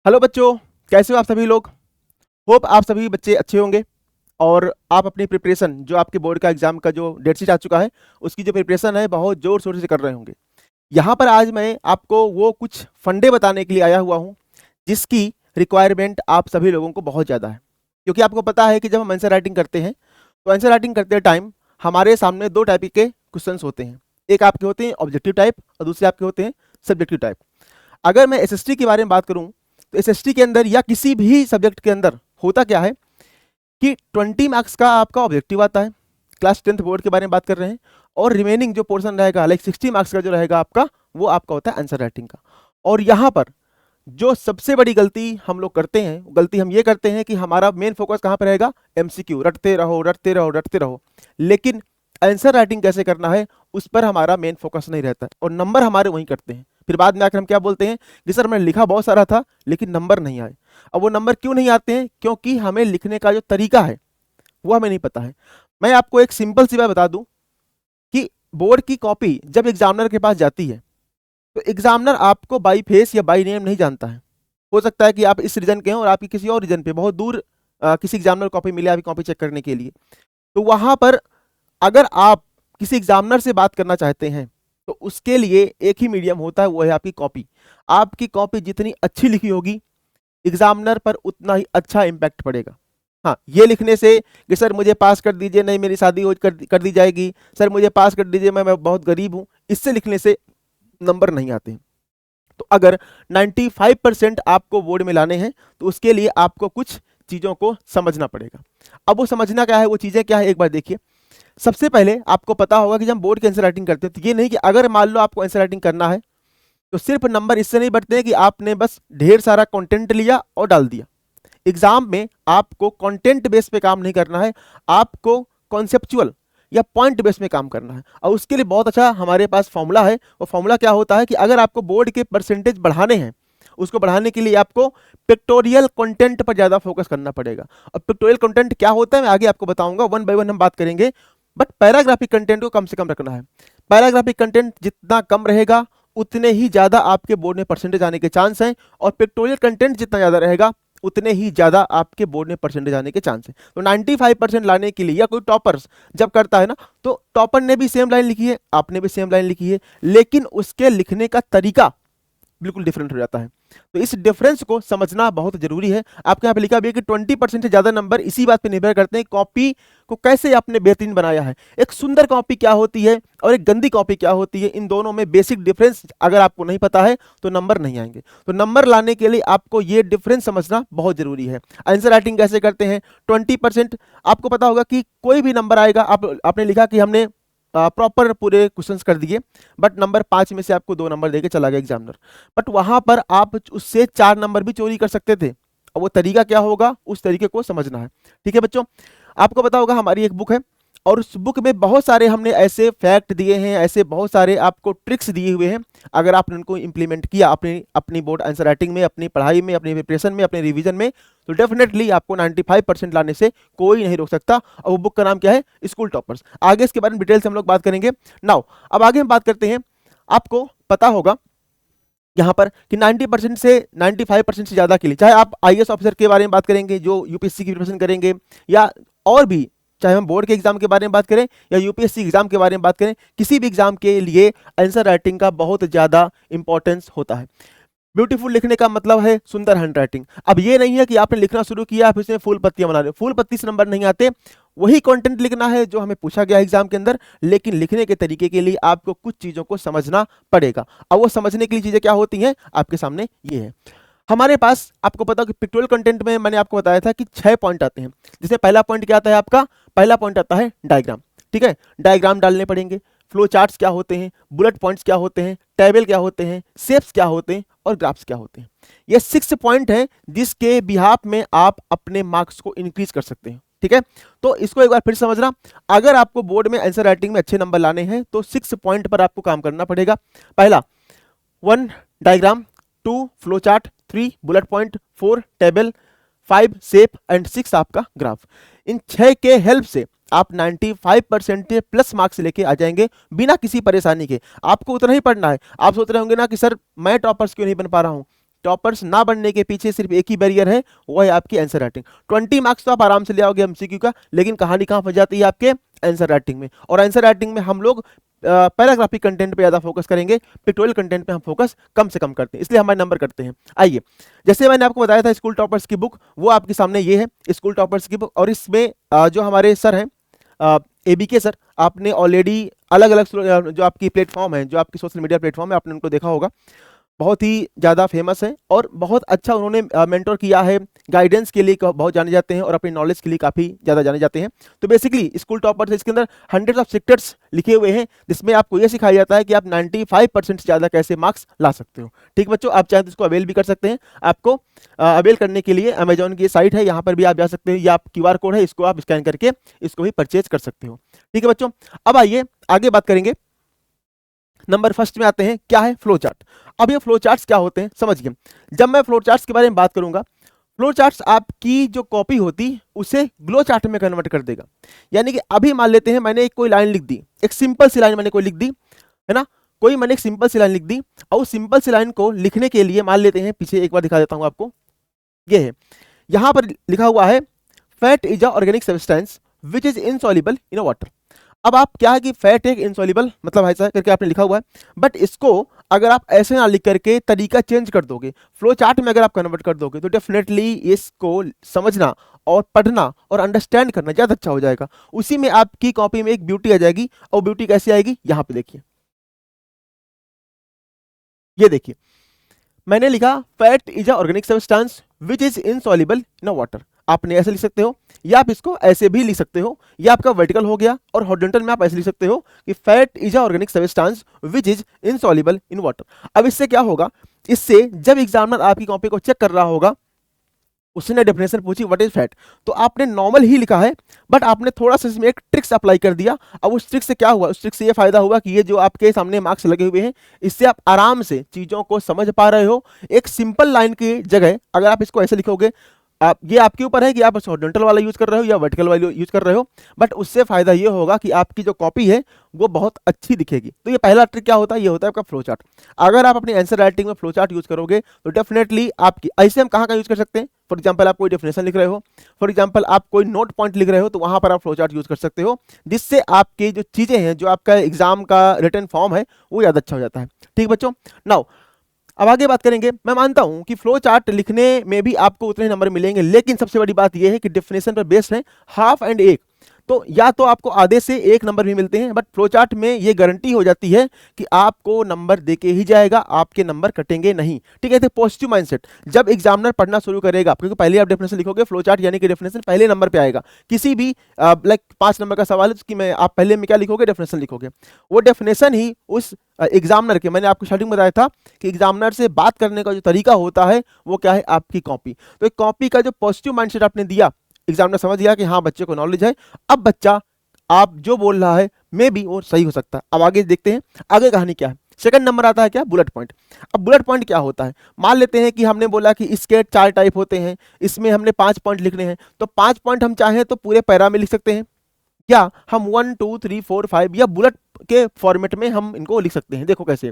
Hello बच्चों, कैसे हो आप सभी लोग। होप आप सभी बच्चे अच्छे होंगे और आप अपनी प्रिपरेशन जो आपके बोर्ड का एग्जाम का जो डेट शीट आ चुका है उसकी जो प्रिपरेशन है बहुत जोर शोर से कर रहे होंगे। यहाँ पर आज मैं आपको वो कुछ फंडे बताने के लिए आया हुआ हूँ जिसकी रिक्वायरमेंट आप सभी लोगों को बहुत ज़्यादा है। क्योंकि आपको पता है कि जब हम आंसर राइटिंग करते हैं तो आंसर राइटिंग करते टाइम हमारे सामने दो टाइप के क्वेश्चंस होते हैं। एक आपके होते हैं ऑब्जेक्टिव टाइप और दूसरे आपके होते हैं सब्जेक्टिव टाइप। अगर मैं एसएसटी के बारे में बात करूं तो एसएसटी के अंदर या किसी भी सब्जेक्ट के अंदर होता क्या है कि 20 मार्क्स का आपका ऑब्जेक्टिव आता है, क्लास 10th बोर्ड के बारे में बात कर रहे हैं, और रिमेनिंग जो पोर्शन रहेगा लाइक 60 मार्क्स का जो रहेगा आपका वो आपका होता है आंसर राइटिंग का। और यहाँ पर जो सबसे बड़ी गलती हम लोग करते हैं वो गलती हम ये करते हैं कि हमारा मेन फोकस कहाँ पर रहेगा, एमसीक्यू रटते रहो रटते रहो रटते रहो, लेकिन आंसर राइटिंग कैसे करना है उस पर हमारा मेन फोकस नहीं रहता है और नंबर हमारे वहीं कटते हैं। फिर बाद में आकर हम क्या बोलते हैं कि सर मैंने लिखा बहुत सारा था लेकिन नंबर नहीं आए। अब वो नंबर क्यों नहीं आते हैं? क्योंकि हमें लिखने का जो तरीका है वो हमें नहीं पता है। मैं आपको एक सिंपल सी बात बता दूं कि बोर्ड की कॉपी जब एग्जामिनर के पास जाती है तो एग्जामिनर आपको बाई फेस या बाई नेम नहीं जानता है। हो सकता है कि आप इस रीजन के हैं और आपकी किसी और रीजन पे बहुत दूर किसी एग्जामिनर कॉपी मिले आपकी कॉपी चेक करने के लिए। तो वहां पर अगर आप किसी एग्जामिनर से बात करना चाहते हैं तो उसके लिए एक ही मीडियम होता है, वो है आपकी कॉपी। आपकी कॉपी जितनी अच्छी लिखी होगी एग्जामिनर पर उतना ही अच्छा इंपैक्ट पड़ेगा। हाँ, ये लिखने से कि सर मुझे पास कर दीजिए, नहीं मेरी शादी हो कर दी जाएगी, सर मुझे पास कर दीजिए, मैं बहुत गरीब हूं, इससे लिखने से नंबर नहीं आते हैं। तो अगर 95% आपको बोर्ड में लाने हैं तो उसके लिए आपको कुछ चीजों को समझना पड़ेगा। अब वो समझना क्या है, वो चीजें क्या है, एक बार देखिए। सबसे पहले आपको पता होगा कि जब हम बोर्ड की आंसर राइटिंग करते हैं तो ये नहीं कि अगर मान लो आपको आंसर राइटिंग करना है तो सिर्फ नंबर इससे नहीं बढ़ते हैं कि आपने बस ढेर सारा कंटेंट लिया और डाल दिया। एग्जाम में आपको कंटेंट बेस पे काम नहीं करना है, आपको कॉन्सेप्चुअल या पॉइंट बेस में काम करना है। और उसके लिए बहुत अच्छा हमारे पास फॉर्मूला है। वो फॉर्मूला क्या होता है कि अगर आपको बोर्ड के परसेंटेज बढ़ाने हैं उसको बढ़ाने के लिए आपको पिक्टोरियल कंटेंट पर ज्यादा फोकस करना पड़ेगा। और पिक्टोरियल कंटेंट क्या होता है मैं आगे आपको बताऊंगा, वन बाय वन हम बात करेंगे। बट पैराग्राफिक कंटेंट को कम से कम रखना है। पैराग्राफिक कंटेंट जितना कम रहेगा उतने ही ज्यादा आपके बोर्ड में परसेंटेज आने के चांस हैं, और पिक्टोरियल कंटेंट जितना ज्यादा रहेगा उतने ही ज्यादा आपके बोर्ड में परसेंटेज आने के चांस है। तो 95% लाने के लिए या कोई टॉपर्स जब करता है ना तो टॉपर ने भी सेम लाइन लिखी है, आपने भी सेम लाइन लिखी है, लेकिन उसके लिखने का तरीका बिल्कुल डिफरेंट हो जाता है। तो इस डिफरेंस को समझना बहुत जरूरी है। आपके यहाँ पे लिखा भी है कि 20% से ज्यादा नंबर इसी बात पे निर्भर करते हैं कॉपी को कैसे आपने बेहतरीन बनाया है। एक सुंदर कॉपी क्या होती है और एक गंदी कॉपी क्या होती है, इन दोनों में बेसिक डिफरेंस अगर आपको नहीं पता है तो नंबर नहीं आएंगे। तो नंबर लाने के लिए आपको ये डिफरेंस समझना बहुत जरूरी है। आंसर राइटिंग कैसे करते हैं, 20% आपको पता होगा कि कोई भी नंबर आएगा, आपने लिखा कि हमने प्रॉपर पूरे क्वेश्चंस कर दिए, बट नंबर 5 में से आपको 2 नंबर देके चला गया एग्जामिनर। बट वहां पर आप उससे 4 नंबर भी चोरी कर सकते थे। अब वो तरीका क्या होगा उस तरीके को समझना है। ठीक है बच्चों, आपको पता होगा हमारी एक बुक है और उस बुक में बहुत सारे हमने ऐसे फैक्ट दिए हैं, ऐसे बहुत सारे आपको ट्रिक्स दिए हुए हैं। अगर आपने उनको इंप्लीमेंट किया अपनी अपनी बोर्ड आंसर राइटिंग में, अपनी पढ़ाई में, अपनी प्रिपरेशन में, अपने रिवीजन में, तो डेफिनेटली आपको 95% लाने से कोई नहीं रोक सकता। और वो बुक का नाम क्या है, स्कूल टॉपर्स। आगे इसके बारे में डिटेल से हम लोग बात करेंगे। नाउ अब आगे हम बात करते हैं। आपको पता होगा यहाँ पर कि 90% से 95% से ज्यादा के लिए, चाहे आप आईएएस ऑफिसर के बारे में बात करेंगे जो यूपीएससी की प्रिपरेशन करेंगे, या और भी चाहे हम बोर्ड के एग्जाम के बारे में बात करें या यूपीएससी एग्जाम के बारे में बात करें, किसी भी एग्जाम के लिए आंसर राइटिंग का बहुत ज्यादा इंपॉर्टेंस होता है। ब्यूटीफुल लिखने का मतलब है सुंदर हैंड राइटिंग। अब ये नहीं है कि आपने लिखना शुरू किया आप इसमें फूल पत्तियां बना रहे हो, फूल पत्ती से नंबर नहीं आते। वही कंटेंट लिखना है जो हमें पूछा गया एग्जाम के अंदर, लेकिन लिखने के तरीके के लिए आपको कुछ चीजों को समझना पड़ेगा। अब वो समझने के लिए चीजें क्या होती हैं आपके सामने ये है। हमारे पास आपको पता है कि पिक्टोरियल कंटेंट में मैंने आपको बताया था कि 6 पॉइंट आते हैं। जैसे पहला पॉइंट क्या आता है आपका, पहला पॉइंट आता है डायग्राम। ठीक है, डायग्राम डालने पड़ेंगे। फ्लो चार्ट्स क्या होते हैं, बुलेट पॉइंट्स क्या होते हैं, टेबल क्या होते हैं, शेप्स क्या होते हैं और ग्राफ्स क्या होते हैं। ये 6 पॉइंट हैं जिसके बिहाफ में आप अपने मार्क्स को इंक्रीज कर सकते हैं। ठीक है, तो इसको एक बार फिर समझना। अगर आपको बोर्ड में आंसर राइटिंग में अच्छे नंबर लाने हैं तो 6 पॉइंट पर आपको काम करना पड़ेगा। पहला 1 diagram, 2 flow chart, 3 bullet point, 4 table, 5 shape and 6 आपका ग्राफ। इन 6 के हेल्प से आप 95% प्लस मार्क्स लेके आ जाएंगे बिना किसी परेशानी के। आपको उतना ही पढ़ना है। आप सोच रहे होंगे ना कि सर मैं टॉपर्स क्यों नहीं बन पा रहा हूं, टॉपर्स ना बनने के पीछे सिर्फ एक ही बैरियर है, वो है आपकी आंसर राइटिंग। 20 मार्क्स तो आप आराम से ले आओगे एमसीक्यू का, लेकिन कहानी कहाँ फंस जाती है आपके आंसर राइटिंग में। और आंसर राइटिंग में हम लोग पैराग्राफिक कंटेंट पे ज्यादा फोकस करेंगे, पिक्टोरियल कंटेंट पे हम फोकस कम से कम करते हैं, इसलिए हमारे नंबर करते हैं। आइए, जैसे मैंने आपको बताया था स्कूल टॉपर्स की बुक, वो आपके सामने ये है स्कूल टॉपर्स की बुक। और इसमें जो हमारे सर हैं एबीके सर, आपने ऑलरेडी अलग अलग जो आपकी प्लेटफॉर्म है, जो आपकी सोशल मीडिया प्लेटफॉर्म है, आपने उनको देखा होगा, बहुत ही ज़्यादा फेमस है और बहुत अच्छा उन्होंने मेंटोर किया है, गाइडेंस के लिए बहुत जाने जाते हैं और अपनी नॉलेज के लिए काफ़ी ज़्यादा जाने जाते हैं। तो बेसिकली स्कूल टॉपर्स, इसके अंदर हंड्रेड्स ऑफ सेक्टर्स लिखे हुए हैं, जिसमें आपको ये सिखाया जाता है कि आप 95% से ज़्यादा कैसे मार्क्स ला सकते हो। ठीक बच्चों, आप चाहे तो इसको अवेल भी कर सकते हैं। आपको अवेल करने के लिए अमेजॉन की साइट है, यहाँ पर भी आप जा सकते हो, या QR कोड है, इसको आप स्कैन करके इसको भी परचेज कर सकते हो। ठीक है बच्चों, अब आइए आगे बात करेंगे। नंबर फर्स्ट में आते हैं, क्या है फ्लो चार्ट। अब ये फ्लो चार्ट्स क्या होते हैं समझिए। जब मैं फ्लो चार्ट्स के बारे में बात करूंगा, फ्लो चार्ट्स आपकी जो कॉपी होती उसे ग्लो चार्ट में कन्वर्ट कर देगा। यानी कि अभी मान लेते हैं मैंने कोई लाइन लिख दी, एक सिंपल सी लाइन मैंने कोई लिख दी है ना, कोई मैंने एक सिंपल सी लाइन लिख दी, और उस सिंपल सी लाइन को लिखने के लिए मान लेते हैं, पीछे एक बार दिखा देता हूं आपको, ये है, यहां पर लिखा हुआ है fat is a organic substance which is insoluble in water. अब आप क्या है कि फैट एक इनसॉल्युबल मतलब ऐसा करके आपने लिखा हुआ है, बट इसको अगर आप ऐसे ना लिख करके तरीका चेंज कर दोगे, फ्लो चार्ट में अगर आप कन्वर्ट कर दोगे, तो डेफिनेटली इसको समझना और पढ़ना और अंडरस्टैंड करना ज़्यादा अच्छा हो जाएगा। उसी में आपकी कॉपी में एक ब्यूटी आ जाएगी, और ब्यूटी कैसे आएगी, यहाँ पे देखिए, ये देखिए, मैंने लिखा fat is a organic substance which is insoluble in water. आपने ऐसे लिख सकते हो, या आप इसको ऐसे भी लिख सकते हो, या आपका वर्टिकल हो गया, और हॉरिजॉन्टल में आप ऐसे लिख सकते हो कि fat is a organic substance which is insoluble in water. अब इससे क्या होगा, इससे जब एग्जामिनर आपकी कॉपी को चेक कर रहा होगा, उसने डेफिनेशन पूछी व्हाट इज फैट, तो आपने नॉर्मल ही लिखा है, बट आपने थोड़ा सा इसमें एक ट्रिक्स अप्लाई कर दिया। अब उस ट्रिक से क्या हुआ, उस ट्रिक से ये फायदा हुआ कि ये जो आपके सामने मार्क्स लगे हुए हैं, इससे आप आराम से चीजों को समझ पा रहे हो। एक सिंपल लाइन की जगह अगर आप इसको ऐसे लिखोगे, आप ये आपके ऊपर है कि आप हॉरिजॉन्टल वाला यूज कर रहे हो या वर्टिकल वाला यूज कर रहे हो, बट उससे फायदा ये होगा कि आपकी जो कॉपी है वो बहुत अच्छी दिखेगी। तो ये पहला ट्रिक क्या होता है, ये होता है आपका फ्लो चार्ट। अगर आप अपनी आंसर राइटिंग में फ्लो चार्ट यूज करोगे तो डेफिनेटली आपकी, ऐसे हम कहाँ यूज कर सकते हैं, फॉर एग्जाम्पल आप कोई डेफिनेशन लिख रहे हो, फॉर एग्जाम्पल आप कोई नोट पॉइंट लिख रहे हो, तो वहां पर आप फ्लो चार्ट यूज कर सकते हो, जिससे आपकी जो चीजें हैं, जो आपका एग्जाम का रिटन फॉर्म है, वो ज्यादा अच्छा हो जाता है। ठीक बच्चों, नाउ अब आगे बात करेंगे। मैं मानता हूं कि फ्लो चार्ट लिखने में भी आपको उतने नंबर मिलेंगे, लेकिन सबसे बड़ी बात यह है कि डेफिनेशन पर बेस्ड है, हाफ एंड एक, तो या तो आपको आधे से एक नंबर भी मिलते हैं, बट फ्लो चार्ट में ये गारंटी हो जाती है कि आपको नंबर देके ही जाएगा, आपके नंबर कटेंगे नहीं। ठीक है, तो पॉजिटिव माइंडसेट जब एग्जामिनर पढ़ना शुरू करेगा, क्योंकि पहले आप डेफिनेशन लिखोगे, फ्लो चार्ट यानी कि डेफिनेशन पहले नंबर पे आएगा। किसी भी लाइक 5 नंबर का सवाल है कि मैं आप पहले में क्या लिखोगे, डेफिनेशन लिखोगे, वो डेफिनेशन ही उस एग्जामिनर के, मैंने आपको स्टार्टिंग में बताया था कि एग्जामिनर से बात करने का जो तरीका होता है वो क्या है, आपकी कॉपी। तो एक कॉपी का जो पॉजिटिव माइंडसेट आपने दिया, एग्जामिनर समझ गया कि हाँ बच्चे को नॉलेज है, अब बच्चा आप जो बोल रहा है मे बी वो सही हो सकता है। अब आगे देखते हैं आगे कहानी क्या है। सेकंड नंबर आता है क्या, बुलेट पॉइंट। अब बुलेट पॉइंट क्या होता है, मान लेते हैं कि हमने बोला कि इसके 4 टाइप होते हैं, इसमें हमने 5 पॉइंट लिखने हैं, तो 5 पॉइंट हम चाहें तो पूरे पैरा में लिख सकते हैं, या हम 1 2 3 4 5 या बुलेट के फॉर्मेट में हम इनको लिख सकते हैं। देखो कैसे,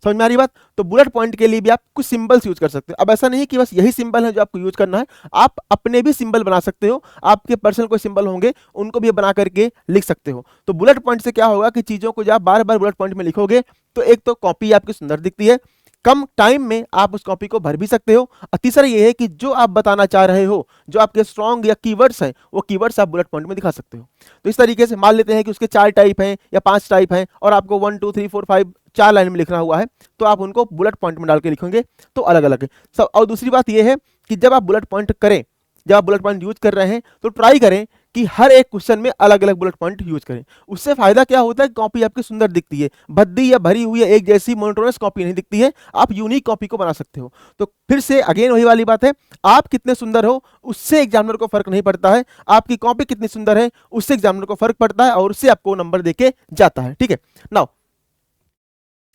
समझ में आ रही बात। तो बुलेट पॉइंट के लिए भी आप कुछ सिंबल्स यूज कर सकते हो। अब ऐसा नहीं कि बस यही सिंबल है जो आपको यूज करना है, आप अपने भी सिंबल बना सकते हो, आपके पर्सनल कोई सिंबल होंगे उनको भी बना करके लिख सकते हो। तो बुलेट पॉइंट से क्या होगा कि चीजों को जब आप बार बार बुलेट पॉइंट में लिखोगे, तो एक तो कॉपी आपकी सुंदर दिखती है, कम टाइम में आप उस कॉपी को भर भी सकते हो, और तीसरा ये है कि जो आप बताना चाह रहे हो, जो आपके स्ट्रॉन्ग या कीवर्ड्स हैं, वो कीवर्ड्स आप बुलेट पॉइंट में दिखा सकते हो। तो इस तरीके से मान लेते हैं कि उसके 4 टाइप हैं या 5 टाइप हैं, और आपको 1 2 3 4 5 4 लाइन में लिखना हुआ है, तो आप उनको बुलेट पॉइंट में डाल के लिखेंगे तो अलग अलग है सब। और दूसरी बात यह है कि जब आप बुलेट पॉइंट करें, जब आप बुलेट पॉइंट यूज कर रहे हैं, तो ट्राई करें कि हर एक क्वेश्चन में अलग अलग बुलेट पॉइंट यूज करें। उससे फायदा क्या होता है, कॉपी आपकी सुंदर दिखती है, भद्दी या भरी हुई एक जैसी मोनोटोनस कॉपी नहीं दिखती है, आप यूनिक कॉपी को बना सकते हो। तो फिर से अगेन वही वाली बात है, आप कितने सुंदर हो उससे एग्जामिनर को फर्क नहीं पड़ता है, आपकी कॉपी कितनी सुंदर है उससे एग्जामिनर को फर्क पड़ता है, और उससे आपको नंबर देके जाता है। ठीक है, नाउ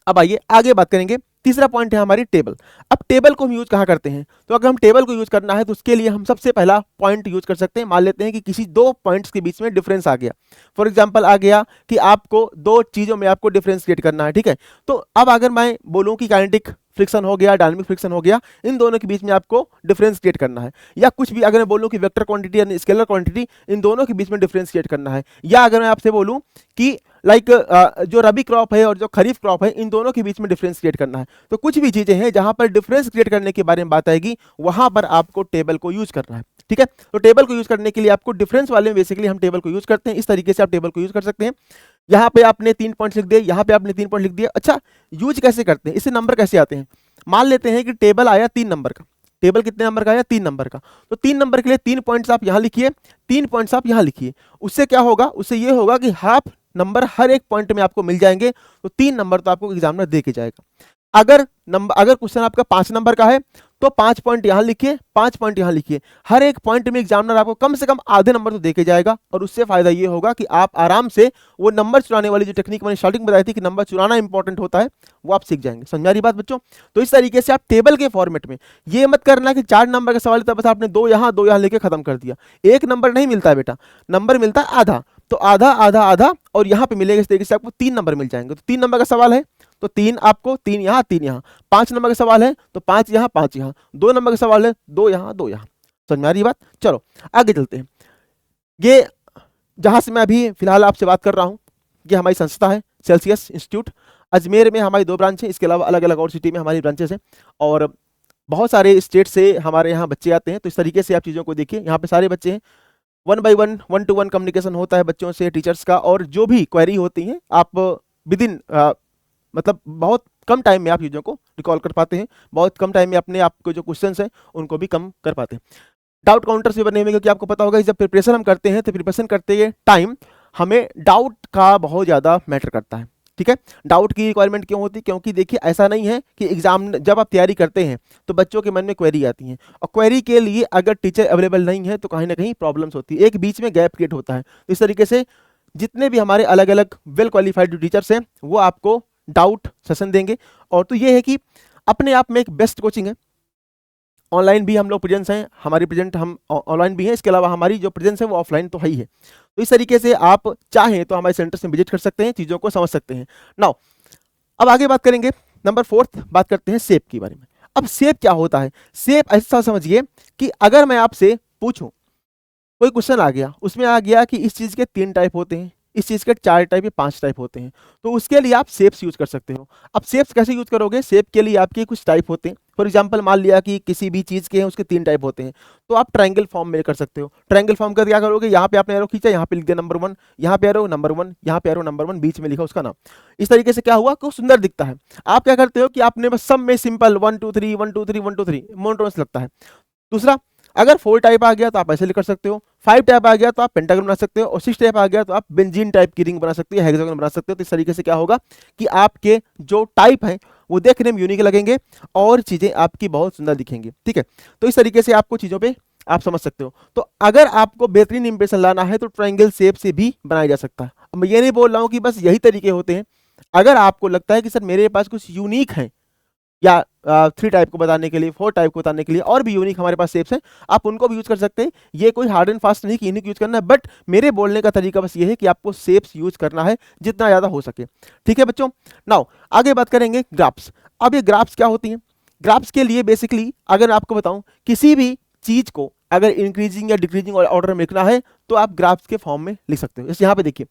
अब आइए आगे बात करेंगे तीसरा पॉइंट है हमारी टेबल। अब टेबल को हम यूज कहाँ करते हैं, तो अगर हम टेबल को यूज करना है तो उसके लिए हम सबसे पहला पॉइंट यूज कर सकते हैं। मान लेते हैं कि किसी दो पॉइंट्स के बीच में डिफरेंस आ गया, फॉर एग्जांपल आ गया कि आपको दो चीजों में आपको डिफरेंशिएट करना है, ठीक है। तो अब अगर मैं बोलूं कि काइनेटिक फ्रिक्शन हो गया, डायनामिक फ्रिक्शन हो गया, इन दोनों के बीच में आपको डिफरेंशिएट करना है, या कुछ भी अगर मैं बोलूं कि वेक्टर क्वांटिटी या स्केलर क्वांटिटी, इन दोनों के बीच में डिफरेंशिएट करना है, या अगर मैं आपसे बोलूं कि लाइक जो रबी क्रॉप है और जो खरीफ क्रॉप है, इन दोनों के बीच में डिफरेंस क्रिएट करना है। तो कुछ भी चीजें हैं जहां पर डिफरेंस क्रिएट करने के बारे में बात आएगी, वहां पर आपको टेबल को यूज करना है, ठीक है। तो टेबल को यूज करने के लिए आपको डिफरेंस वाले में बेसिकली हम टेबल को यूज करते हैं। इस तरीके से आप टेबल को यूज कर सकते हैं। यहाँ पे आपने 3 पॉइंट लिख दिए, यहाँ पे आपने 3 पॉइंट लिख दिया। अच्छा, यूज कैसे करते हैं, इससे नंबर कैसे आते हैं। मान लेते हैं कि टेबल आया 3 नंबर का, टेबल कितने नंबर का आया, 3 नंबर का। तो 3 नंबर के लिए 3 पॉइंट्स आप यहाँ लिखिए, 3 पॉइंट्स आप यहाँ लिखिए। उससे क्या होगा, उससे ये होगा कि हाफ नंबर हर एक पॉइंट में आपको मिल जाएंगे, तो 3 नंबर तो आपको एग्जामिनर दे के जाएगा। अगर क्वेश्चन आपका 5 नंबर का है तो 5 पॉइंट यहां लिखिए, 5 पॉइंट यहां लिखिए। हर एक पॉइंट में एग्जामिनर आपको कम से कम आधे नंबर तो दे के जाएगा, और उससे फायदा ये होगा कि आप आराम से वो नंबर चुराने वाली जो टेक्निक मैंने स्टार्टिंग बताई थी कि नंबर चुराना इंपॉर्टेंट होता है, वो आप सीख जाएंगे। समझ में आ रही बात बच्चों। तो इस तरीके से आप टेबल के फॉर्मेट में ये मत करना कि 4 नंबर का सवाल था, बस आपने 2 यहाँ लेके खत्म कर दिया। एक नंबर नहीं मिलता है बेटा, नंबर मिलता है आधा। तो आधा आधा आधा, और यहाँ पे मिलेगा इस तरीके से आपको 3 नंबर मिल जाएंगे। तो 3 नंबर का सवाल है तो 3 आपको, 3 यहाँ 3 यहाँ। 5 नंबर का सवाल है तो 5 यहाँ 5 यहाँ। 2 नंबर का सवाल है 2 यहाँ 2 यहाँ। समझ में आ रही बात। चलो आगे चलते हैं। ये जहां से मैं अभी फिलहाल आपसे बात कर रहा हूँ, ये हमारी संस्था है सेल्सियस इंस्टीट्यूट। अजमेर में हमारी 2 ब्रांच है, इसके अलावा अलग अलग और सिटी में हमारी ब्रांचेस हैं, और बहुत सारे स्टेट से हमारे यहाँ बच्चे आते हैं। तो इस तरीके से आप चीज़ों को देखिए, यहाँ पे सारे बच्चे हैं, 1 by 1 1-to-1 कम्युनिकेशन होता है बच्चों से, टीचर्स का, और जो भी क्वेरी होती हैं आप विद इन मतलब बहुत कम टाइम में आप चीज़ों को रिकॉल कर पाते हैं, बहुत कम टाइम में अपने आपको जो क्वेश्चंस हैं उनको भी कम कर पाते हैं। डाउट काउंटर्स भी बने हुए, क्योंकि आपको पता होगा कि जब प्रिपरेशन हम करते हैं तो प्रिपरेशन करते टाइम हमें डाउट का बहुत ज़्यादा मैटर करता है, ठीक है। डाउट की रिक्वायरमेंट क्यों होती है, क्योंकि देखिए ऐसा नहीं है कि एग्जाम जब आप तैयारी करते हैं तो बच्चों के मन में क्वेरी आती है, और क्वेरी के लिए अगर टीचर अवेलेबल नहीं है तो कहीं ना कहीं प्रॉब्लम्स होती है, एक बीच में गैप क्रिएट होता है। तो इस तरीके से जितने भी हमारे अलग अलग वेल क्वालिफाइड जो टीचर्स हैं वो आपको डाउट सेशन देंगे। और तो ये है कि अपने आप में एक बेस्ट कोचिंग है। ऑनलाइन भी हम लोग प्रेजेंस हैं, हमारी प्रेजेंट हम ऑनलाइन भी हैं, इसके अलावा हमारी जो प्रेजेंस है वो ऑफलाइन तो है ही है। तो इस तरीके से आप चाहें तो हमारे सेंटर से विजिट कर सकते हैं, चीज़ों को समझ सकते हैं। नाउ अब आगे बात करेंगे, नंबर 4 बात करते हैं शेप के बारे में। अब शेप क्या होता है, शेप ऐसा समझिए कि अगर मैं आपसे पूछूं, कोई क्वेश्चन आ गया, उसमें आ गया कि इस चीज़ के 3 टाइप होते हैं, इस चीज़ के 4 टाइप या 5 टाइप होते हैं, तो उसके लिए आप शेप्स यूज कर सकते हो। अब शेप्स कैसे यूज करोगे, शेप के लिए आपके कुछ टाइप होते हैं। फॉर एग्जांपल मान लिया कि किसी भी चीज़ के हैं उसके 3 टाइप होते हैं, तो आप ट्रायंगल फॉर्म में कर सकते हो। ट्रायंगल फॉर्म का क्या करोगे, यहाँ पे आपने एरो खींचा, यहाँ पे लिख दिया नंबर 1, यहाँ पे एरो नंबर 1, यहाँ पे एरो नंबर 1, बीच में लिखा उसका नाम। इस तरीके से क्या हुआ कि सुंदर दिखता है। आप क्या करते हो कि आपने बस सब में सिंपल 1 2 3 1 2 3 1 2 3 मोनोटोनस लगता है। दूसरा, अगर 4 टाइप आ गया तो आप ऐसे लिख कर सकते हो, 5 टाइप आ गया तो आप पेंटागन बना सकते हो, और 6 टाइप आ गया तो आप बेंजीन टाइप की रिंग बना सकते हो, हेक्सागन बना सकते हो। तो इस तरीके से क्या होगा कि आपके जो टाइप हैं वो देखने में यूनिक लगेंगे और चीजें आपकी बहुत सुंदर दिखेंगी, ठीक है। तो इस तरीके से आपको चीजों पे आप समझ सकते हो। तो अगर आपको बेहतरीन इंप्रेशन लाना है तो ट्रायंगल शेप से भी बनाया जा सकता है। अब मैं ये नहीं बोल रहा हूँ कि बस यही तरीके होते हैं। अगर आपको लगता है कि सर मेरे पास कुछ यूनिक है, या 3 टाइप को बताने के लिए, 4 टाइप को बताने के लिए और भी यूनिक हमारे पास शेप्स हैं, आप उनको भी यूज कर सकते हैं। ये कोई हार्ड एंड फास्ट नहीं कि यूनिक यूज करना है, बट मेरे बोलने का तरीका बस ये है कि आपको शेप्स यूज करना है जितना ज़्यादा हो सके, ठीक है बच्चों। नाउ आगे बात करेंगे ग्राफ्स। अब ये ग्राफ्स क्या होती हैं, ग्राफ्स के लिए बेसिकली अगर आपको बताऊं, किसी भी चीज को अगर इंक्रीजिंग या डिक्रीजिंग ऑर्डर में लिखना है तो आप ग्राफ्स के फॉर्म में लिख सकते हो। जैसे यहाँ पे देखिए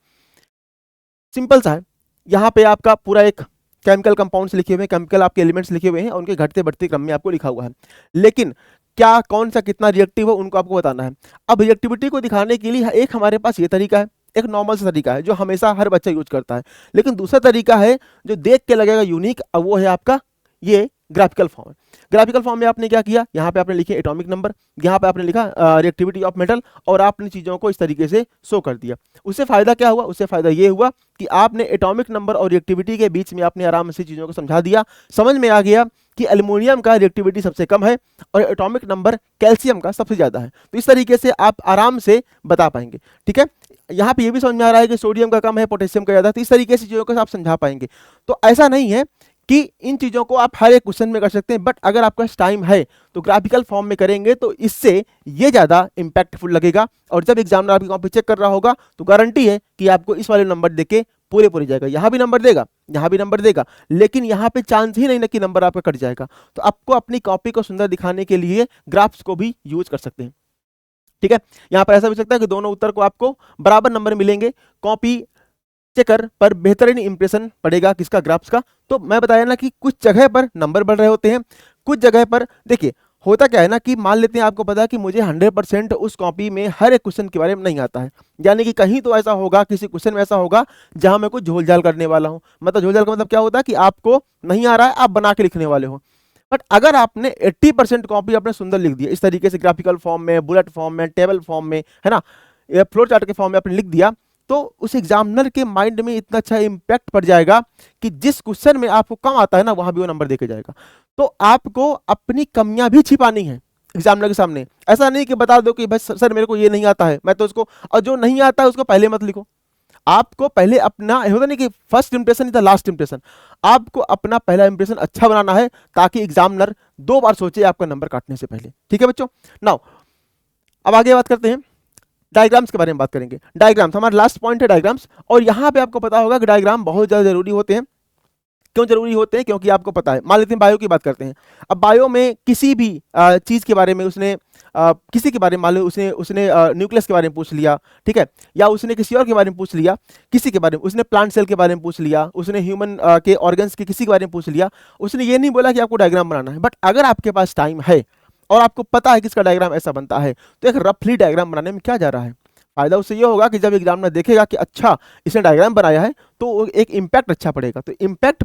सिंपल सा है, यहाँ पे आपका पूरा एक केमिकल कंपाउंड्स लिखे हुए हैं, केमिकल आपके एलिमेंट्स लिखे हुए हैं, और उनके घटते बढ़ते क्रम में आपको लिखा हुआ है। लेकिन क्या कौन सा कितना रिएक्टिव हो उनको आपको बताना है। अब रिएक्टिविटी को दिखाने के लिए एक हमारे पास ये तरीका है, एक नॉर्मल सा तरीका है जो हमेशा हर बच्चा यूज करता है। लेकिन दूसरा तरीका है जो देख के लगेगा यूनिक, अब वो है आपका ये ग्राफिकल फॉर्म। ग्राफिकल फॉर्म में आपने क्या किया, यहाँ पे आपने लिखे एटॉमिक नंबर, यहाँ पे आपने लिखा रिएक्टिविटी ऑफ मेटल, और आपने चीज़ों को इस तरीके से शो कर दिया। उससे फायदा क्या हुआ, उससे फायदा ये हुआ कि आपने एटॉमिक नंबर और रिएक्टिविटी के बीच में आपने आराम से चीज़ों को समझा दिया। समझ में आ गया कि एल्युमिनियम का रिएक्टिविटी सबसे कम है और एटॉमिक नंबर कैल्शियम का सबसे ज़्यादा है। तो इस तरीके से आप आराम से बता पाएंगे, ठीक है। यहाँ पे ये भी समझ में आ रहा है कि सोडियम का कम है, पोटेशियम का ज़्यादा है, तो इस तरीके से चीज़ों को आप समझा पाएंगे। तो ऐसा नहीं है कि इन चीज़ों को आप हर एक क्वेश्चन में कर सकते हैं, बट अगर आपके पास टाइम है तो ग्राफिकल फॉर्म में करेंगे तो इससे ये ज़्यादा इम्पैक्टफुल लगेगा। और जब एग्जामिनर आपकी कॉपी चेक कर रहा होगा तो गारंटी है कि आपको इस वाले नंबर देके पूरे जाएगा। यहाँ भी नंबर देगा, यहाँ भी नंबर देगा, लेकिन यहाँ पे चांस ही नहीं ना कि नंबर आपका कट जाएगा। तो आपको अपनी कॉपी को सुंदर दिखाने के लिए ग्राफ्स को भी यूज कर सकते हैं। ठीक है, यहाँ पर ऐसा हो सकता है कि दोनों उत्तर को आपको बराबर नंबर मिलेंगे, कॉपी चेकर पर बेहतरीन इंप्रेशन पड़ेगा किसका, ग्राफ्स का। तो मैं बताया ना कि कुछ जगह पर नंबर बढ़ रहे होते हैं, कुछ जगह पर देखिए होता क्या है ना कि मान लेते हैं आपको पता है कि मुझे 100% उस कॉपी में हर एक क्वेश्चन के बारे में नहीं आता है, यानी कि कहीं तो ऐसा होगा, किसी क्वेश्चन में ऐसा होगा जहां मैं कुछ झोलझाल करने वाला हूं। मतलब झोलझाल का मतलब क्या होता है कि आपको नहीं आ रहा है, आप बना के लिखने वाले हो। बट अगर आपने 80% कॉपी आपने सुंदर लिख दिया इस तरीके से, ग्राफिकल फॉर्म में, बुलेट फॉर्म में, टेबल फॉर्म में, है ना, या फ्लोर चार्ट के फॉर्म में आपने लिख दिया, तो उस एग्जामिनर के माइंड में इतना अच्छा इम्पैक्ट पड़ जाएगा कि जिस क्वेश्चन में आपको कम आता है ना वहां भी वो नंबर देके जाएगा। तो आपको अपनी कमियां भी छिपानी है एग्जामिनर के सामने। ऐसा नहीं कि बता दो कि भाई सर मेरे को ये नहीं आता है, मैं तो उसको, और जो नहीं आता है उसको पहले मत लिखो। आपको पहले अपना, होता नहीं कि first impression is the last impression, आपको अपना पहला इंप्रेशन अच्छा बनाना है ताकि एग्जामिनर 2 बार सोचे आपका नंबर काटने से पहले। ठीक है बच्चों, नाउ अब आगे बात करते हैं, डायग्राम्स के बारे में बात करेंगे। डायग्राम्स हमारा लास्ट पॉइंट है, डायग्राम्स। और यहां पे आपको पता होगा कि डायग्राम बहुत ज्यादा जरूरी होते हैं। क्यों जरूरी होते हैं? क्योंकि आपको पता है, मान लेते हैं बायो की बात करते हैं। अब बायो में किसी भी चीज के बारे में उसने किसी के बारे में मान लो उसने उसने न्यूक्लियस के बारे में पूछ लिया, ठीक है, या उसने किसी और के बारे में पूछ लिया, किसी के बारे में उसने प्लांट सेल के बारे में पूछ लिया, उसने ह्यूमन के ऑर्गन्स के किसी के बारे में पूछ लिया, उसने ये नहीं बोला कि आपको डायग्राम बनाना है। बट अगर आपके पास टाइम है और आपको पता है कि इसका डायग्राम ऐसा बनता है, तो एक रफली डायग्राम बनाने में क्या जा रहा है। फायदा उससे ये होगा कि जब एग्जामिनर देखेगा कि अच्छा इसने डायग्राम बनाया है तो एक इम्पैक्ट अच्छा पड़ेगा। तो इम्पैक्ट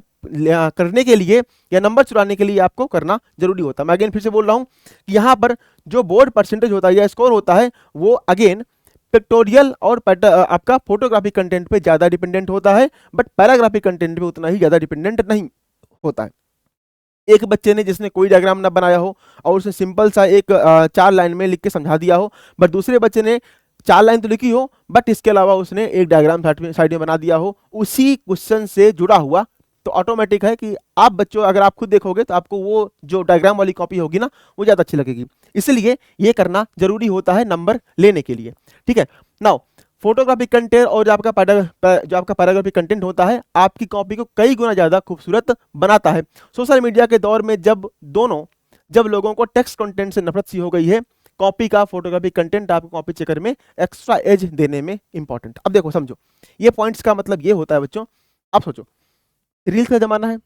करने के लिए या नंबर चुराने के लिए आपको करना जरूरी होता है। मैं अगेन फिर से बोल रहा हूं कि यहाँ पर जो बोर्ड परसेंटेज होता है या स्कोर होता है वो अगेन पिक्टोरियल और आपका फोटोग्राफिक कंटेंट पे ज्यादा डिपेंडेंट होता है, बट पैराग्राफिक कंटेंट पे उतना ही ज्यादा डिपेंडेंट नहीं होता है। एक बच्चे ने जिसने कोई डायग्राम ना बनाया हो और उसने सिंपल सा एक 4 लाइन में लिख के समझा दिया हो, बट दूसरे बच्चे ने 4 लाइन तो लिखी हो बट इसके अलावा उसने एक डायग्राम साइड में बना दिया हो उसी क्वेश्चन से जुड़ा हुआ, तो ऑटोमेटिक है कि आप बच्चों अगर आप खुद देखोगे तो आपको वो जो डायग्राम वाली कॉपी होगी ना वो ज्यादा अच्छी लगेगी। इसलिए ये करना जरूरी होता है नंबर लेने के लिए। ठीक है, नाउ फोटोग्राफिक कंटेंट और जो आपका पैराग्राफिक कंटेंट होता है आपकी कॉपी को कई गुना ज्यादा खूबसूरत बनाता है। सोशल मीडिया के दौर में जब लोगों को टेक्स्ट कंटेंट से नफरत सी हो गई है, कॉपी का फोटोग्राफिक कंटेंट आपको कॉपी चेकर में एक्स्ट्रा एज देने में इंपॉर्टेंट। अब देखो समझो, ये पॉइंट्स का मतलब ये होता है बच्चों, अब सोचो रील्स का जमाना है,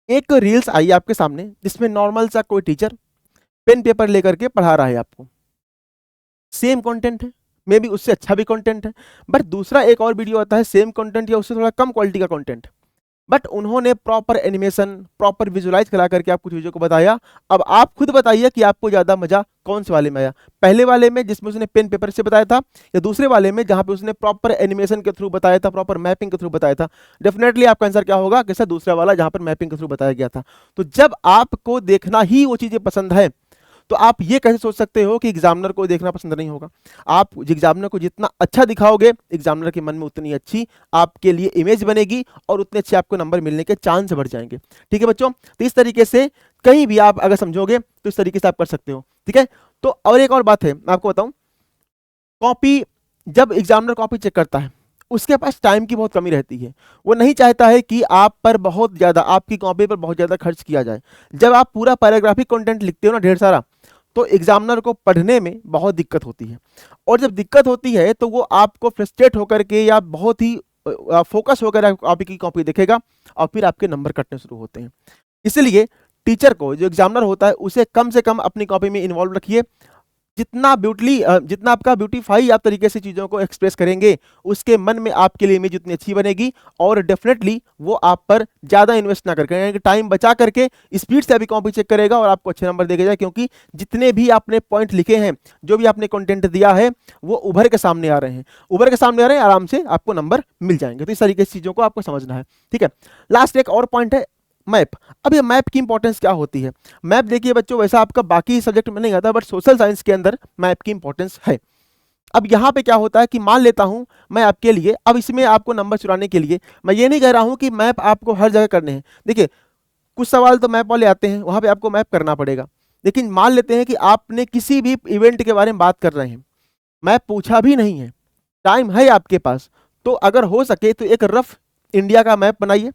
एक रील्स आई आपके सामने जिसमें नॉर्मल सा कोई टीचर पेन पेपर लेकर के पढ़ा रहा है आपको, सेम कंटेंट है, मे बी उससे अच्छा भी कंटेंट है, बट दूसरा एक और वीडियो आता है सेम कंटेंट या उससे थोड़ा कम क्वालिटी का कंटेंट, बट उन्होंने प्रॉपर एनिमेशन, प्रॉपर विजुलाइज करा करके आपको चीजों को बताया। अब आप खुद बताइए कि आपको ज्यादा मजा कौन से वाले में आया, पहले वाले में जिसमें उसने पेन पेपर से बताया था, या दूसरे वाले में जहां पे उसने प्रॉपर एनिमेशन के थ्रू बताया था, प्रॉपर मैपिंग के थ्रू बताया था। डेफिनेटली आपका आंसर क्या होगा कि सर दूसरा वाला जहां पर मैपिंग के थ्रू बताया गया था। तो जब आपको देखना ही वो चीजें पसंद है तो आप ये कैसे सोच सकते हो कि एग्जामिनर को देखना पसंद नहीं होगा। आप एग्जामिनर को जितना अच्छा दिखाओगे एग्जामिनर के मन में उतनी अच्छी आपके लिए इमेज बनेगी और उतने अच्छे आपको नंबर मिलने के चांस बढ़ जाएंगे। ठीक है बच्चों, तो इस तरीके से कहीं भी आप अगर समझोगे तो इस तरीके से आप कर सकते हो। ठीक है, तो और एक और बात है मैं आपको बताऊं, कॉपी जब एग्जामिनर कॉपी चेक करता है उसके पास टाइम की बहुत कमी रहती है, वो नहीं चाहता है कि आप पर बहुत ज्यादा, आपकी कॉपी पर बहुत ज्यादा खर्च किया जाए। जब आप पूरा पैराग्राफिक कंटेंट लिखते हो ना ढेर सारा, तो एग्जामिनर को पढ़ने में बहुत दिक्कत होती है, और जब दिक्कत होती है तो वो आपको फ्रस्ट्रेट होकर के या बहुत ही फोकस होकर आपकी कॉपी देखेगा और फिर आपके नंबर कटने शुरू होते हैं। इसलिए टीचर को, जो एग्जामिनर होता है, उसे कम से कम अपनी कॉपी में इन्वॉल्व रखिए। जितना आपका ब्यूटीफाई आप तरीके से चीज़ों को एक्सप्रेस करेंगे उसके मन में आपके लिए इमेज उतनी अच्छी बनेगी, और डेफिनेटली वो आप पर ज़्यादा इन्वेस्ट ना करके, यानी कि टाइम बचा करके स्पीड से अभी कॉपी चेक करेगा और आपको अच्छे नंबर देगा, क्योंकि जितने भी आपने पॉइंट लिखे हैं, जो भी आपने कंटेंट दिया है, वो उभर के सामने आ रहे हैं, आराम से आपको नंबर मिल जाएंगे। तो इस तरीके से चीज़ों को आपको समझना है। ठीक है, लास्ट एक और पॉइंट है मैप। अब ये मैप की इंपॉर्टेंस क्या होती है? मैप देखिए बच्चों, वैसा आपका बाकी सब्जेक्ट में नहीं आता, बट सोशल साइंस के अंदर मैप की इंपॉर्टेंस है। अब यहाँ पे क्या होता है कि मान लेता हूं मैं आपके लिए, अब इसमें आपको नंबर चुराने के लिए मैं ये नहीं कह रहा हूं कि मैप आपको हर जगह करने हैं। देखिए कुछ सवाल तो मैप वाले आते हैं, वहाँ पे आपको मैप करना पड़ेगा। लेकिन मान लेते हैं कि आपने किसी भी इवेंट के बारे में बात कर रहे हैं, मैप पूछा भी नहीं है, टाइम है आपके पास, तो अगर हो सके तो एक रफ इंडिया का मैप बनाइए।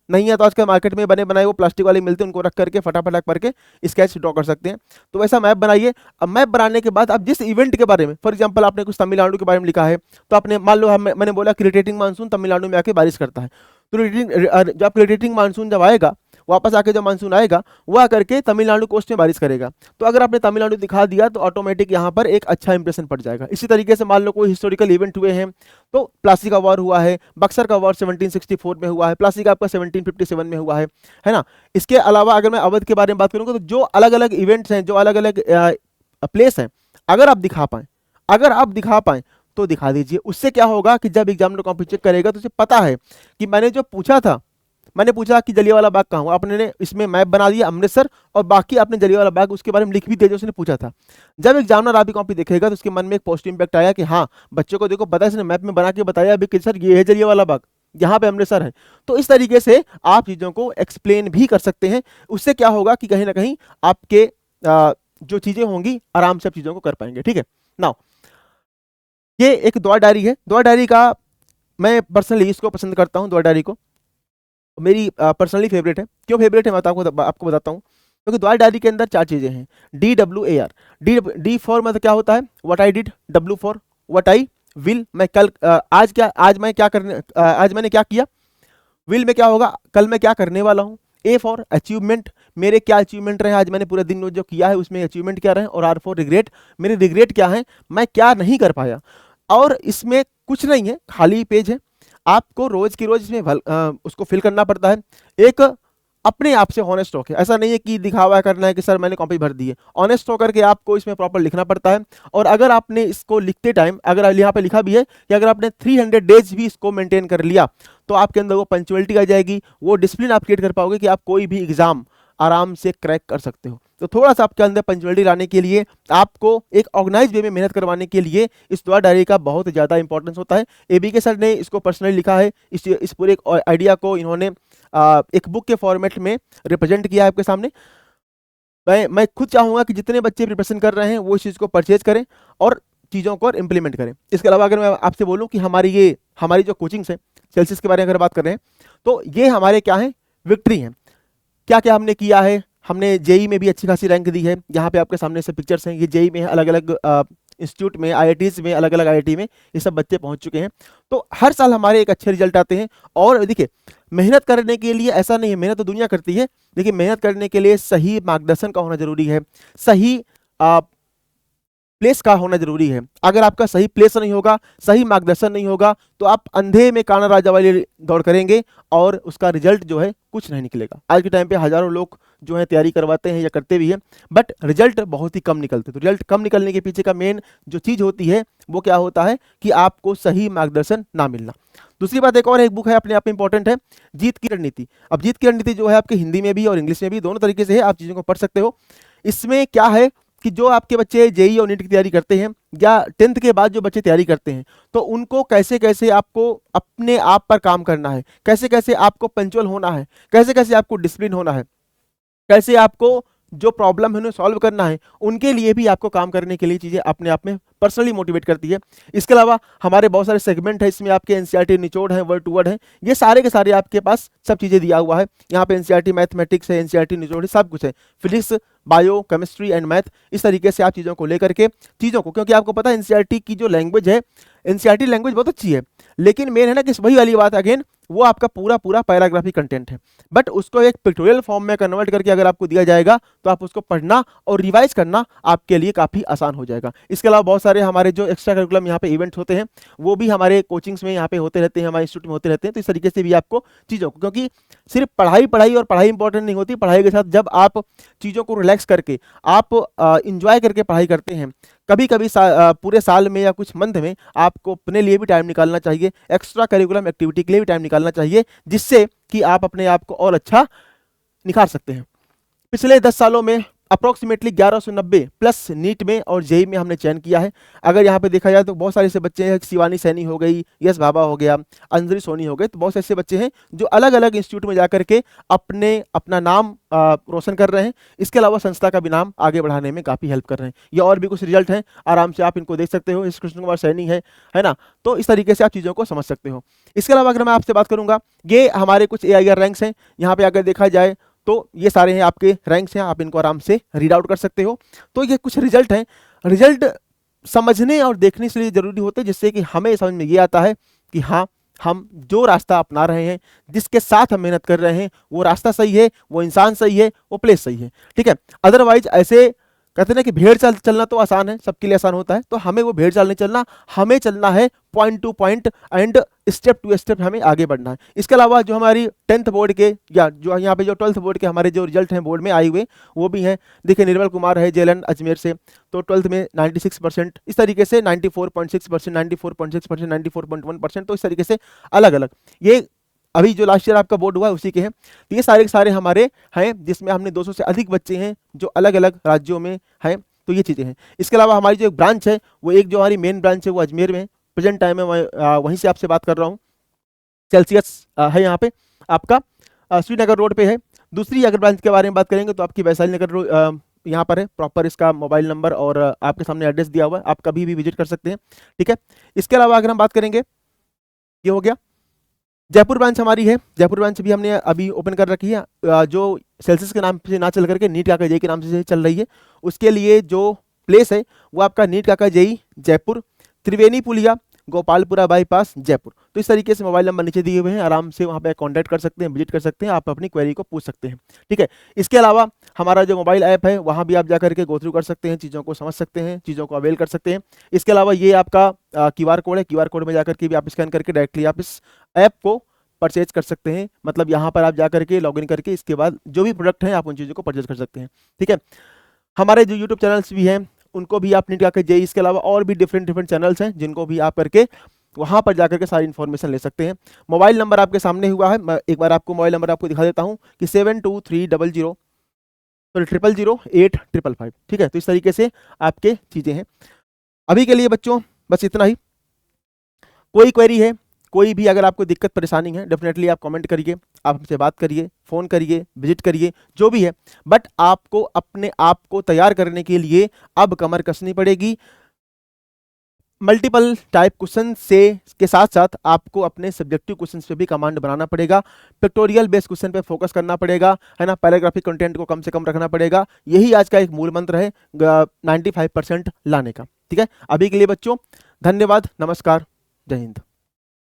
नहीं है तो आजकल मार्केट में बने बनाए वो प्लास्टिक वाले मिलते हैं, उनको रख करके फटाफट रख करके स्केच ड्रॉ कर सकते हैं। तो वैसा मैप बनाइए। अब मैप बनाने के बाद आप जिस इवेंट के बारे में, फॉर एग्जांपल आपने कुछ तमिलनाडु के बारे में लिखा है, तो आपने मान लो मैंने बोला कि रोटेटिंग मानसून तमिलनाडु में आके बारिश करता है, तो जब रोटेटिंग मानसून जब आएगा, वापस आके जब मानसून आएगा, वो आकर के तमिलनाडु कोस्ट में बारिश करेगा। तो अगर आपने तमिलनाडु दिखा दिया तो ऑटोमेटिक यहाँ पर एक अच्छा इंप्रेशन पड़ जाएगा। इसी तरीके से मान लो कोई हिस्टोरिकल इवेंट हुए हैं, तो प्लासी का वॉर हुआ है, बक्सर का वॉर 1764 में हुआ है, प्लासी का आपका 1757 में हुआ है ना। इसके अलावा अगर मैं अवध के बारे में बात करूँगा, तो जो अलग अलग इवेंट्स हैं, जो अलग अलग प्लेस हैं, अगर आप दिखा पाएँ तो दिखा दीजिए। उससे क्या होगा कि जब एग्जामिनर कॉपी चेक करेगा तो उसे पता है कि मैंने जो पूछा था, मैंने पूछा कि जलियांवाला बाग कहाँ हुआ, आपने इसमें मैप बना दिया अमृतसर, और बाकी आपने जलियांवाला बाग उसके बारे में लिख भी दिया जो उसने पूछा था। जब एग्जामिनर आपकी कॉपी देखेगा तो उसके मन में एक पॉजिटिव इंपैक्ट आया कि हाँ, बच्चों को देखो पता है, इसने मैप में बना के बताया अभी कि सर ये है जलियांवाला बाग, यहाँ पे अमृतसर है। तो इस तरीके से आप चीज़ों को एक्सप्लेन भी कर सकते हैं। उससे क्या होगा कि कहीं ना कहीं आपके जो चीज़ें होंगी आराम से आप चीज़ों को कर पाएंगे। ठीक है नाउ, ये एक दुआ डायरी है। दुआ डायरी का मैं पर्सनली इसको पसंद करता हूँ, दुआ डायरी को मेरी पर्सनली फेवरेट है। क्यों फेवरेट है मैं आपको बताता हूँ। क्योंकि दुआ डायरी के अंदर 4 चीज़ें हैं। DWAR, डी फॉर मतलब क्या होता है, what I did, W for what I will, मैं कल आज मैंने क्या किया। विल में क्या होगा, कल मैं क्या करने वाला हूँ। A फॉर अचीवमेंट, मेरे क्या अचीवमेंट रहे आज, मैंने पूरे दिन में जो किया है उसमें अचीवमेंट क्या रहे। और R फॉर रिग्रेट, मेरे रिग्रेट क्या है, मैं क्या नहीं कर पाया। और इसमें कुछ नहीं है, खाली पेज है, आपको रोज की रोज इसमें उसको फिल करना पड़ता है। एक अपने आप से हॉनेस्ट होकर, ऐसा नहीं है कि दिखावा करना है कि सर मैंने कॉपी भर दी है, ऑनेस्ट होकर के आपको इसमें प्रॉपर लिखना पड़ता है। और अगर आपने इसको लिखते टाइम, अगर यहाँ पे लिखा भी है कि अगर आपने 300 डेज भी इसको मेंटेन कर लिया तो आपके अंदर वो पंक्चुअलिटी आ जाएगी, वो डिसिप्लिन आप क्रिएट कर पाओगे कि आप कोई भी एग्जाम आराम से क्रैक कर सकते हो। तो थोड़ा सा आपके अंदर पंक्चुअलिटी लाने के लिए, आपको एक ऑर्गेनाइज वे में मेहनत करवाने के लिए इस दुआ डायरी का बहुत ज़्यादा इंपॉर्टेंस होता है। ABK सर ने इसको पर्सनली लिखा है। इस पूरे आइडिया को इन्होंने एक बुक के फॉर्मेट में रिप्रेजेंट किया है आपके सामने। मैं खुद चाहूँगा कि जितने बच्चे प्रिपरेशन कर रहे हैं वो इस चीज़ को परचेज करें और चीज़ों को इम्प्लीमेंट करें। इसके अलावा अगर मैं आपसे बोलूँ कि हमारी जो कोचिंग्स है, सेल्सियस के बारे में अगर बात कर रहे हैं, तो ये हमारे क्या है, विक्ट्री हैं। क्या क्या हमने किया है, हमने JEE में भी अच्छी खासी रैंक दी है। यहाँ पे आपके सामने से पिक्चर्स हैं, ये JEE में अलग अलग इंस्टीट्यूट में, IITs में, अलग अलग IIT में ये सब बच्चे पहुँच चुके हैं। तो हर साल हमारे एक अच्छे रिजल्ट आते हैं। और देखिए, मेहनत करने के लिए ऐसा नहीं है, मेहनत तो दुनिया करती है, लेकिन मेहनत करने के लिए सही मार्गदर्शन का होना जरूरी है, सही प्लेस का होना जरूरी है। अगर आपका सही प्लेस नहीं होगा, सही मार्गदर्शन नहीं होगा, तो आप अंधे में काना राजा वाली दौड़ करेंगे और उसका रिजल्ट जो है कुछ नहीं निकलेगा। आज के टाइम पे हजारों लोग जो है तैयारी करवाते हैं या करते भी हैं, बट रिजल्ट बहुत ही कम निकलते। तो रिजल्ट कम निकलने के पीछे का मेन जो चीज़ होती है वो क्या होता है कि आपको सही मार्गदर्शन ना मिलना। दूसरी बात, एक और एक बुक है अपने आप में इंपॉर्टेंट है, जीत की रणनीति। अब जीत की रणनीति जो है आपके हिंदी में भी और इंग्लिश में भी दोनों तरीके से है, आप चीज़ों को पढ़ सकते हो। इसमें क्या है कि जो आपके बच्चे JEE और NEET की तैयारी करते हैं या 10th के बाद जो बच्चे तैयारी करते हैं, तो उनको कैसे कैसे आपको अपने आप पर काम करना है, कैसे कैसे आपको पंक्चुअल होना है, कैसे कैसे आपको डिसिप्लिन होना है, कैसे आपको जो प्रॉब्लम है उन्हें सॉल्व करना है, उनके लिए भी आपको काम करने के लिए चीज़ें अपने आप में पर्सनली मोटिवेट करती है। इसके अलावा हमारे बहुत सारे सेगमेंट है, इसमें आपके NCERT निचोड़ है, वर्ड टू वर्ड है, ये सारे के सारे आपके पास सब चीज़ें दिया हुआ है। यहाँ पे NCERT मैथमेटिक्स है, NCERT निचोड़ है, सब कुछ है, physics, bio, chemistry and math. इस तरीके से आप चीज़ों को लेकर के चीज़ों को, क्योंकि आपको पता है NCERT की जो लैंग्वेज है, NCERT लैंग्वेज बहुत अच्छी है, लेकिन मेन है ना कि वही वाली बात अगेन, वो आपका पूरा पूरा पैराग्राफी कंटेंट है, बट उसको एक पिक्टोरियल फॉर्म में कन्वर्ट करके अगर आपको दिया जाएगा तो आप उसको पढ़ना और रिवाइज करना आपके लिए काफ़ी आसान हो जाएगा। इसके अलावा बहुत सारे हमारे जो एक्स्ट्रा करिकुलम यहाँ पे इवेंट्स होते हैं वो भी हमारे कोचिंग्स में यहाँ पे होते रहते हैं, हमारे इंस्टीट्यूट में होते रहते हैं। तो इस तरीके से भी आपको चीज़ों को, क्योंकि सिर्फ पढ़ाई और पढ़ाई इंपॉर्टेंट नहीं होती, पढ़ाई के साथ जब आप चीज़ों को रिलैक्स करके, आप इंजॉय करके पढ़ाई करते हैं, कभी कभी पूरे साल में या कुछ मंथ में आपको अपने लिए भी टाइम निकालना चाहिए, एक्स्ट्रा करिकुलम एक्टिविटी के लिए भी टाइम निकालना चाहिए, जिससे कि आप अपने आप को और अच्छा निखार सकते हैं। पिछले 10 सालों में अप्रोक्सीमेटली 1190 प्लस नीट में और जेई में हमने चयन किया है। अगर यहाँ पे देखा जाए तो बहुत सारे ऐसे बच्चे हैं, शिवानी सैनी हो गई, यश भाभा हो गया, अंजलि सोनी हो गए, तो बहुत से ऐसे बच्चे हैं जो अलग अलग इंस्टीट्यूट में जाकर के अपना नाम रोशन कर रहे हैं। इसके अलावा संस्था का भी नाम आगे बढ़ाने में काफ़ी हेल्प कर रहे हैं। ये और भी कुछ रिजल्ट हैं, आराम से आप इनको देख सकते हो। कृष्ण कुमार सैनी है ना, तो इस तरीके से आप चीज़ों को समझ सकते हो। इसके अलावा अगर मैं आपसे बात करूंगा, ये हमारे कुछ AIR रैंक्स हैं। यहाँ पे अगर देखा जाए तो ये सारे हैं आपके रैंक्स हैं, आप इनको आराम से रीड आउट कर सकते हो। तो ये कुछ रिजल्ट हैं। रिजल्ट समझने और देखने से लिए जरूरी होते हैं, जिससे कि हमें समझ में ये आता है कि हाँ, हम जो रास्ता अपना रहे हैं, जिसके साथ हम मेहनत कर रहे हैं, वो रास्ता सही है, वो इंसान सही है, वो प्लेस सही है। ठीक है, अदरवाइज ऐसे कहते हैं ना कि भेड़ चाल चलना तो आसान है, सबके लिए आसान होता है, तो हमें वो भेड़ चाल नहीं चलना, हमें चलना है point to point and step to step हमें आगे बढ़ना है। इसके अलावा जो हमारी 10th बोर्ड के या जो यहाँ पे जो 12th बोर्ड के हमारे जो रिजल्ट हैं बोर्ड में आए हुए, वो भी हैं। देखिए, निर्मल कुमार है JLN अजमेर से, तो 12th में 96%, इस तरीके से 94.6%, 94.6%, 94.1%, तो इस तरीके से अलग अलग ये अभी जो लास्ट ईयर आपका बोर्ड हुआ है उसी के हैं। तो ये सारे के सारे हमारे हैं, जिसमें हमने 200 से अधिक बच्चे हैं जो अलग अलग राज्यों में हैं। तो ये चीज़ें हैं। इसके अलावा हमारी जो एक ब्रांच है, वो एक जो हमारी मेन ब्रांच है वो अजमेर में है। प्रेजेंट टाइम में मैं वहीं से आपसे बात कर रहा हूँ। सेल्सियस है यहाँ पे आपका श्रीनगर रोड पे है। दूसरी अगर ब्रांच के बारे में बात करेंगे तो आपकी वैशाली नगर यहाँ पर है। प्रॉपर इसका मोबाइल नंबर और आपके सामने एड्रेस दिया हुआ है, आप कभी भी विजिट कर सकते हैं। ठीक है, इसके अलावा अगर हम बात करेंगे, ये हो गया। जयपुर ब्रांच हमारी है। जयपुर ब्रांच भी हमने अभी ओपन कर रखी है, जो सेल्सियस के नाम से ना चल करके नीट काका जेई के नाम से चल रही है। उसके लिए जो प्लेस है वो आपका नीट काका जेई जयपुर, त्रिवेणी पुलिया, गोपालपुरा बाईपास जयपुर। तो इस तरीके से मोबाइल नंबर नीचे दिए हुए हैं, आराम से वहाँ पे कांटेक्ट कर सकते हैं, विजिट कर सकते हैं, आप अपनी क्वेरी को पूछ सकते हैं। ठीक है, इसके अलावा हमारा जो मोबाइल ऐप है वहाँ भी आप जाकर के गो थ्रू कर सकते हैं, चीज़ों को समझ सकते हैं, चीज़ों को अवेल कर सकते हैं। इसके अलावा ये आपका QR कोड है, QR कोड में जाकर के भी आप स्कैन करके डायरेक्टली आप इस ऐप को परचेज कर सकते हैं। मतलब यहाँ पर आप जाकर के लॉगिन करके इसके बाद जो भी प्रोडक्ट हैं आप उन चीज़ों को परचेज कर सकते हैं। ठीक है, हमारे जो यूट्यूब चैनल्स भी हैं उनको भी आप नीट काका जेई, इसके अलावा और भी डिफरेंट चैनल्स हैं जिनको भी आप करके वहाँ पर जाकर के सारी इन्फॉर्मेशन ले सकते हैं। मोबाइल नंबर आपके सामने हुआ है, मैं एक बार आपको मोबाइल नंबर आपको दिखा देता हूँ कि 72300855। ठीक है, तो इस तरीके से आपके चीज़ें हैं। अभी के लिए बच्चों बस इतना ही। कोई क्वेरी है, कोई भी अगर आपको दिक्कत परेशानी है, डेफिनेटली आप कमेंट करिए, आप हमसे बात करिए, फ़ोन करिए, विजिट करिए, जो भी है। बट आपको अपने आप को तैयार करने के लिए अब कमर कसनी पड़ेगी। मल्टीपल टाइप क्वेश्चन से के साथ साथ आपको अपने सब्जेक्टिव क्वेश्चन पे भी कमांड बनाना पड़ेगा, पिक्टोरियल बेस्ड क्वेश्चन पे फोकस करना पड़ेगा, है ना। पैराग्राफिक कंटेंट को कम से कम रखना पड़ेगा। यही आज का एक मूल मंत्र है 95% लाने का। ठीक है, अभी के लिए बच्चों धन्यवाद, नमस्कार, जय हिंद।